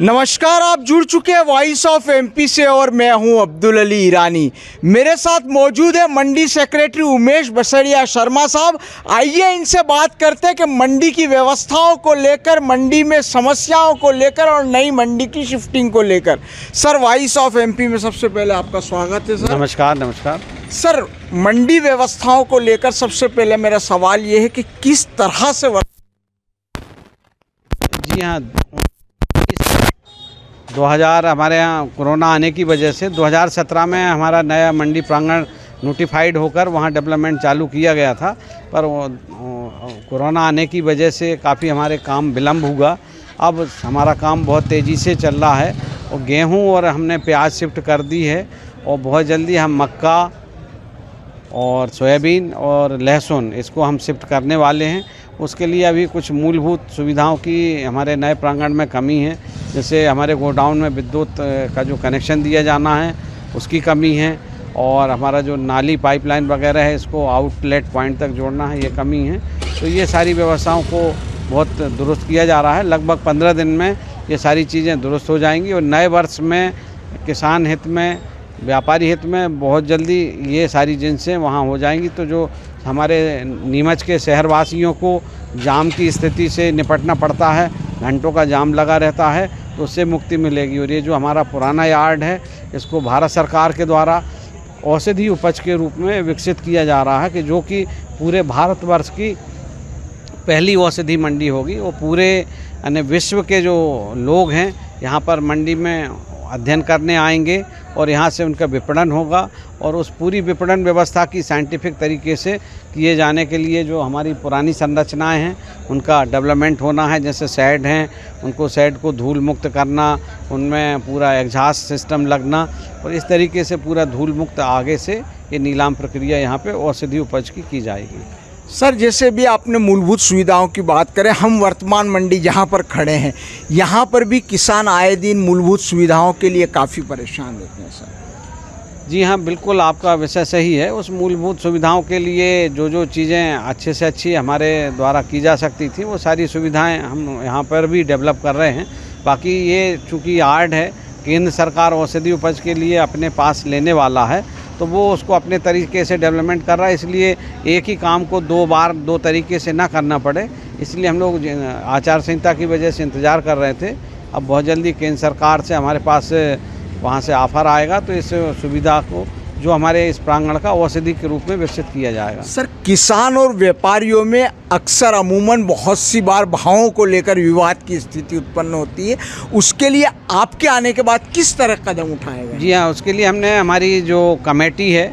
नमस्कार, आप जुड़ चुके हैं वॉइस ऑफ एमपी से और मैं हूं अब्दुल अली ईरानी। मेरे साथ मौजूद है मंडी सेक्रेटरी उमेश बसड़िया शर्मा साहब। आइए इनसे बात करते हैं कि मंडी की व्यवस्थाओं को लेकर, मंडी में समस्याओं को लेकर और नई मंडी की शिफ्टिंग को लेकर। सर, वॉइस ऑफ एमपी में सबसे पहले आपका स्वागत है सर। नमस्कार। नमस्कार सर, मंडी व्यवस्थाओं को लेकर सबसे पहले मेरा सवाल ये है कि किस तरह से जी हाँ, 2000 हमारे यहाँ कोरोना आने की वजह से 2017 में हमारा नया मंडी प्रांगण नोटिफाइड होकर वहाँ डेवलपमेंट चालू किया गया था, पर कोरोना आने की वजह से काफ़ी हमारे काम विलम्ब हुआ। अब हमारा काम बहुत तेज़ी से चल रहा है और गेहूँ और हमने प्याज शिफ्ट कर दी है और बहुत जल्दी हम मक्का और सोयाबीन और लहसुन इसको हम शिफ्ट करने वाले हैं। उसके लिए अभी कुछ मूलभूत सुविधाओं की हमारे नए प्रांगण में कमी है, जैसे हमारे गोडाउन में विद्युत का जो कनेक्शन दिया जाना है उसकी कमी है, और हमारा जो नाली पाइपलाइन वगैरह है इसको आउटलेट पॉइंट तक जोड़ना है, ये कमी है। तो ये सारी व्यवस्थाओं को बहुत दुरुस्त किया जा रहा है। लगभग 15 दिन में ये सारी चीज़ें दुरुस्त हो जाएंगी और नए वर्ष में किसान हित में, व्यापारी हित में बहुत जल्दी ये सारी जिनसें वहाँ हो जाएंगी। तो जो हमारे नीमच के शहरवासियों को जाम की स्थिति से निपटना पड़ता है, घंटों का जाम लगा रहता है, तो उससे मुक्ति मिलेगी। और ये जो हमारा पुराना यार्ड है इसको भारत सरकार के द्वारा औषधि उपज के रूप में विकसित किया जा रहा है, कि जो कि पूरे भारतवर्ष की पहली औषधि मंडी होगी। वो पूरे यानी विश्व के जो लोग हैं यहाँ पर मंडी में अध्ययन करने आएंगे और यहाँ से उनका विपणन होगा, और उस पूरी विपणन व्यवस्था की साइंटिफिक तरीके से किए जाने के लिए जो हमारी पुरानी संरचनाएं हैं उनका डेवलपमेंट होना है। जैसे शेड हैं, उनको शेड को धूल मुक्त करना, उनमें पूरा एग्जॉस्ट सिस्टम लगना, और इस तरीके से पूरा धूल मुक्त आगे से ये नीलाम प्रक्रिया यहाँ पे औषधि उपज की जाएगी। सर, जैसे भी आपने मूलभूत सुविधाओं की बात करें, हम वर्तमान मंडी जहां पर खड़े हैं यहां पर भी किसान आए दिन मूलभूत सुविधाओं के लिए काफ़ी परेशान रहते हैं सर। जी हाँ, बिल्कुल आपका विषय सही है। उस मूलभूत सुविधाओं के लिए जो चीज़ें अच्छे से अच्छी हमारे द्वारा की जा सकती थी वो सारी सुविधाएं हम यहाँ पर भी डेवलप कर रहे हैं। बाकी ये चूँकि यार्ड है, केंद्र सरकार औषधि उपज के लिए अपने पास लेने वाला है, तो वो उसको अपने तरीके से डेवलपमेंट कर रहा है। इसलिए एक ही काम को 2 बार 2 तरीके से ना करना पड़े, इसलिए हम लोग आचार संहिता की वजह से इंतज़ार कर रहे थे। अब बहुत जल्दी केंद्र सरकार से हमारे पास वहाँ से ऑफ़र आएगा, तो इस सुविधा को जो हमारे इस प्रांगण का औषधि के रूप में विकसित किया जाएगा। सर, किसान और व्यापारियों में अक्सर अमूमन बहुत सी बार भावों को लेकर विवाद की स्थिति उत्पन्न होती है, उसके लिए आपके आने के बाद किस तरह कदम उठाए गए? जी हाँ, उसके लिए हमने हमारी जो कमेटी है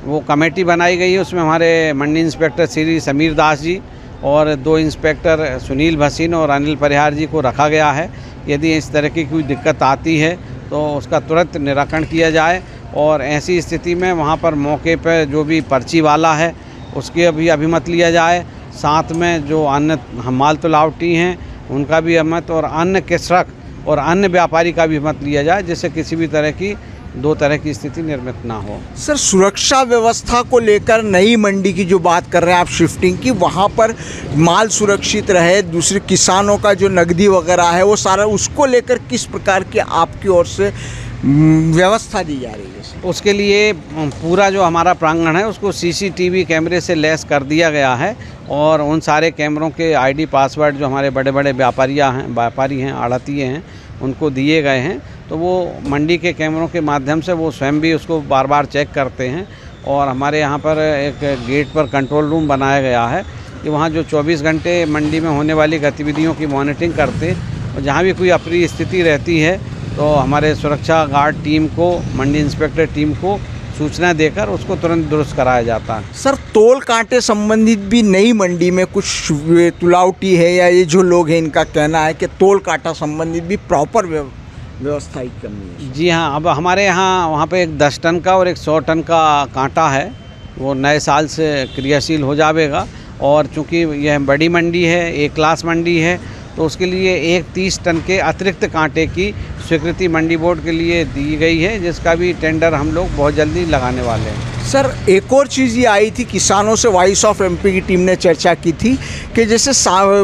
वो कमेटी बनाई गई है। उसमें हमारे मंडी इंस्पेक्टर श्री समीर दास जी और 2 इंस्पेक्टर सुनील भसीन और अनिल परिहार जी को रखा गया है। यदि इस तरह की कोई दिक्कत आती है तो उसका तुरंत निराकरण किया जाए, और ऐसी स्थिति में वहाँ पर मौके पर जो भी पर्ची वाला है उसके भी अभिमत लिया जाए। साथ में जो अन्य हमाल तुलावटी हैं उनका भी अभिमत, और अन्य कृषक और अन्य व्यापारी का भी अभिमत लिया जाए, जिससे किसी भी तरह की 2 तरह की स्थिति निर्मित ना हो। सर, सुरक्षा व्यवस्था को लेकर नई मंडी की जो बात कर रहे हैं आप शिफ्टिंग की, वहाँ पर माल सुरक्षित रहे, दूसरे किसानों का जो नकदी वगैरह है वो सारा, उसको लेकर किस प्रकार की आपकी ओर से व्यवस्था दी जा रही है? उसके लिए पूरा जो हमारा प्रांगण है उसको सीसीटीवी कैमरे से लैस कर दिया गया है, और उन सारे कैमरों के आईडी पासवर्ड जो हमारे बड़े बड़े व्यापारी हैं, आड़तिये हैं, उनको दिए गए हैं। तो वो मंडी के कैमरों के माध्यम से वो स्वयं भी उसको बार बार चेक करते हैं। और हमारे यहाँ पर एक गेट पर कंट्रोल रूम बनाया गया है कि वहाँ जो 24 घंटे मंडी में होने वाली गतिविधियों की मॉनिटरिंग करते, और जहाँ भी कोई अप्रिय स्थिति रहती है तो हमारे सुरक्षा गार्ड टीम को, मंडी इंस्पेक्टर टीम को सूचना देकर उसको तुरंत दुरुस्त कराया जाता है। सर, तोल कांटे संबंधित भी नई मंडी में कुछ तुलावटी है, या ये जो लोग हैं इनका कहना है कि तोल कांटा संबंधित भी प्रॉपर व्यवस्था की कमी है? जी हाँ, अब हमारे यहाँ वहाँ पे एक 10 टन का और एक 100 टन का कांटा है, वो नए साल से क्रियाशील हो जाएगा। और चूँकि यह बड़ी मंडी है, एक क्लास मंडी है, तो उसके लिए एक 30 टन के अतिरिक्त कांटे की स्वीकृति मंडी बोर्ड के लिए दी गई है, जिसका भी टेंडर हम लोग बहुत जल्दी लगाने वाले हैं। सर, एक और चीज़ ये आई थी, किसानों से वॉइस ऑफ एमपी की टीम ने चर्चा की थी कि जैसे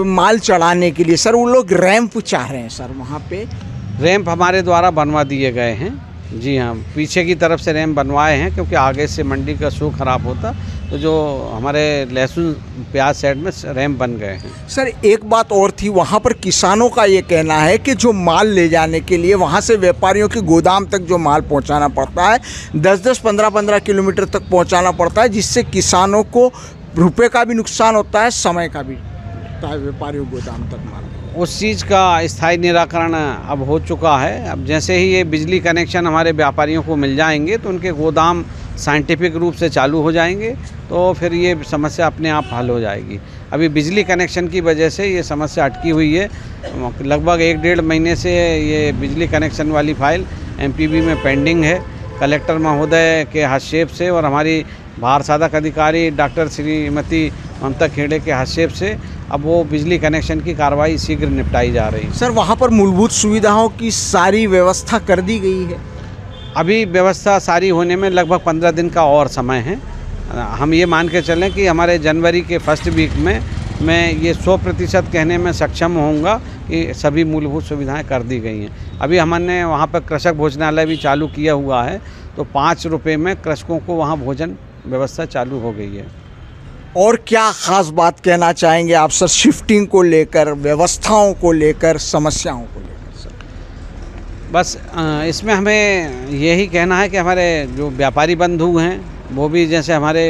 माल चढ़ाने के लिए सर वो लोग रैंप चाह रहे हैं सर वहाँ पे, रैंप हमारे द्वारा बनवा दिए गए हैं। जी हाँ, पीछे की तरफ से रैंप बनवाए हैं क्योंकि आगे से मंडी का शो ख़राब होता, तो जो हमारे लहसुन प्याज साइड में रैंप बन गए हैं। सर एक बात और थी, वहाँ पर किसानों का ये कहना है कि जो माल ले जाने के लिए वहाँ से व्यापारियों के गोदाम तक जो माल पहुँचाना पड़ता है 10-10, 15-15 किलोमीटर तक पहुँचाना पड़ता है, जिससे किसानों को रुपये का भी नुकसान होता है, समय का भी होता है व्यापारियों गोदाम तक माल। उस चीज़ का स्थायी निराकरण अब हो चुका है। अब जैसे ही ये बिजली कनेक्शन हमारे व्यापारियों को मिल जाएंगे तो उनके गोदाम साइंटिफिक रूप से चालू हो जाएंगे, तो फिर ये समस्या अपने आप हल हो जाएगी। अभी बिजली कनेक्शन की वजह से ये समस्या अटकी हुई है। लगभग 1-1.5 महीने से ये बिजली कनेक्शन वाली फाइल MPB में पेंडिंग है। कलेक्टर महोदय के हस्तक्षेप से और हमारी भार साधक अधिकारी डॉक्टर श्रीमती ममता खेड़े के हस्तक्षेप से अब वो बिजली कनेक्शन की कार्रवाई शीघ्र निपटाई जा रही है। सर वहाँ पर मूलभूत सुविधाओं की सारी व्यवस्था कर दी गई है? अभी व्यवस्था सारी होने में लगभग 15 दिन का और समय है। हम ये मान के चलें कि हमारे जनवरी के फर्स्ट वीक में मैं ये 100% कहने में सक्षम होऊंगा कि सभी मूलभूत सुविधाएं कर दी गई हैं। अभी हमने वहाँ पर कृषक भोजनालय भी चालू किया हुआ है, तो 5 रुपये में कृषकों को वहाँ भोजन व्यवस्था चालू हो गई है। और क्या ख़ास बात कहना चाहेंगे आप सर, शिफ्टिंग को लेकर, व्यवस्थाओं को लेकर, समस्याओं को लेकर सर? बस इसमें हमें यही कहना है कि हमारे जो व्यापारी बंधु हैं वो भी जैसे हमारे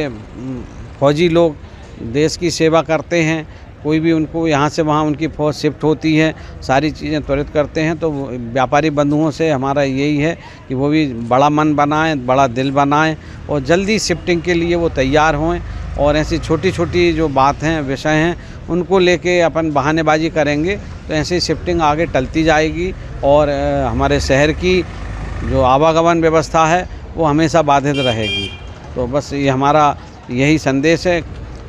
फौजी लोग देश की सेवा करते हैं, कोई भी उनको यहाँ से वहाँ उनकी फौज शिफ्ट होती है, सारी चीज़ें त्वरित करते हैं, तो व्यापारी बंधुओं से हमारा यही है कि वो भी बड़ा मन बनाएं, बड़ा दिल बनाएं और जल्दी शिफ्टिंग के लिए वो तैयार हों। और ऐसी छोटी छोटी जो बात हैं, विषय हैं, उनको लेके अपन बहानेबाजी करेंगे तो ऐसे शिफ्टिंग आगे टलती जाएगी और हमारे शहर की जो आवागमन व्यवस्था है वो हमेशा बाधित रहेगी। तो बस ये हमारा यही संदेश है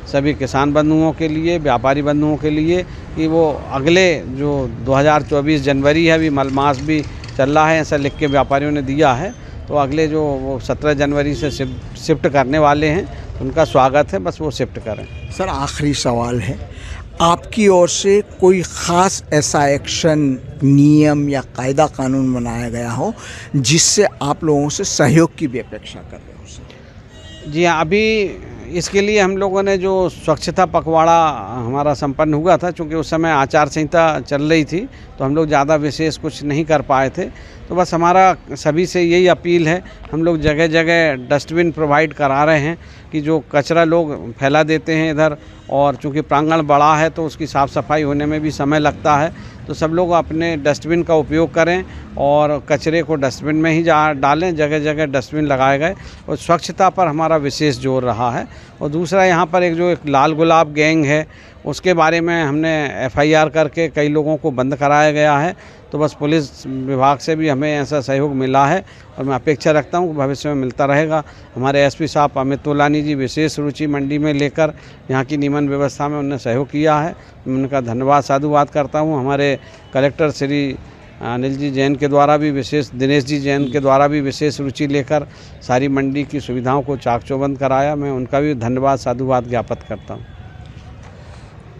सभी किसान बंधुओं के लिए, व्यापारी बंधुओं के लिए कि वो अगले जो 2024 जनवरी है, अभी मलमास भी चल रहा है, ऐसा लिख के व्यापारियों ने दिया है, तो अगले जो वो 17 जनवरी से शिफ्ट करने वाले हैं उनका स्वागत है, बस वो शिफ्ट करें। सर आखिरी सवाल है, आपकी ओर से कोई ख़ास ऐसा एक्शन, नियम या कायदा कानून बनाया गया हो जिससे आप लोगों से सहयोग की भी अपेक्षा कर रहे हो सर? जी हाँ, अभी इसके लिए हम लोगों ने जो स्वच्छता पखवाड़ा हमारा संपन्न हुआ था, चूँकि उस समय आचार संहिता चल रही थी तो हम लोग ज़्यादा विशेष कुछ नहीं कर पाए थे, तो बस हमारा सभी से यही अपील है, हम लोग जगह जगह डस्टबिन प्रोवाइड करा रहे हैं कि जो कचरा लोग फैला देते हैं इधर, और चूँकि प्रांगण बड़ा है तो उसकी साफ़ सफाई होने में भी समय लगता है, तो सब लोग अपने डस्टबिन का उपयोग करें और कचरे को डस्टबिन में ही डालें। जगह जगह डस्टबिन लगाए गए और स्वच्छता पर हमारा विशेष जोर रहा है। और दूसरा, यहाँ पर एक लाल गुलाब गैंग है, उसके बारे में हमने FIR करके कई लोगों को बंद कराया गया है, तो बस पुलिस विभाग से भी हमें ऐसा सहयोग मिला है और मैं अपेक्षा रखता हूँ कि भविष्य में मिलता रहेगा। हमारे SP साहब अमित तोलानी जी विशेष रुचि मंडी में लेकर यहाँ की नियमन व्यवस्था में उन्होंने सहयोग किया है, मैं उनका धन्यवाद साधुवाद करता हूँ। हमारे कलेक्टर श्री अनिल जी जैन के द्वारा भी विशेष, दिनेश जी जैन के द्वारा भी विशेष रुचि लेकर सारी मंडी की सुविधाओं को चाक चौबंद कराया, मैं उनका भी धन्यवाद साधुवाद ज्ञापित करता हूँ।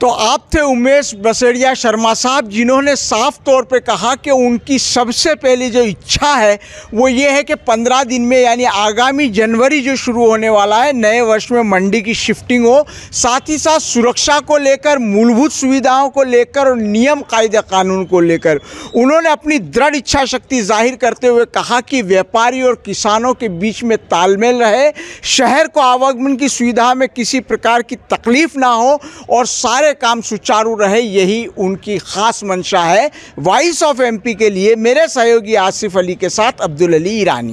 तो आप थे उमेश बसड़िया शर्मा साहब, जिन्होंने साफ तौर पे कहा कि उनकी सबसे पहली जो इच्छा है वो ये है कि 15 दिन में, यानी आगामी जनवरी जो शुरू होने वाला है, नए वर्ष में मंडी की शिफ्टिंग हो। साथ ही साथ सुरक्षा को लेकर, मूलभूत सुविधाओं को लेकर और नियम कायदे कानून को लेकर उन्होंने अपनी दृढ़ इच्छा शक्ति जाहिर करते हुए कहा कि व्यापारी और किसानों के बीच में तालमेल रहे, शहर को आवागमन की सुविधा में किसी प्रकार की तकलीफ ना हो और सारे काम सुचारू रहे, यही उनकी खास मंशा है। वॉइस ऑफ MP के लिए मेरे सहयोगी आसिफ अली के साथ अब्दुल अली ईरानी।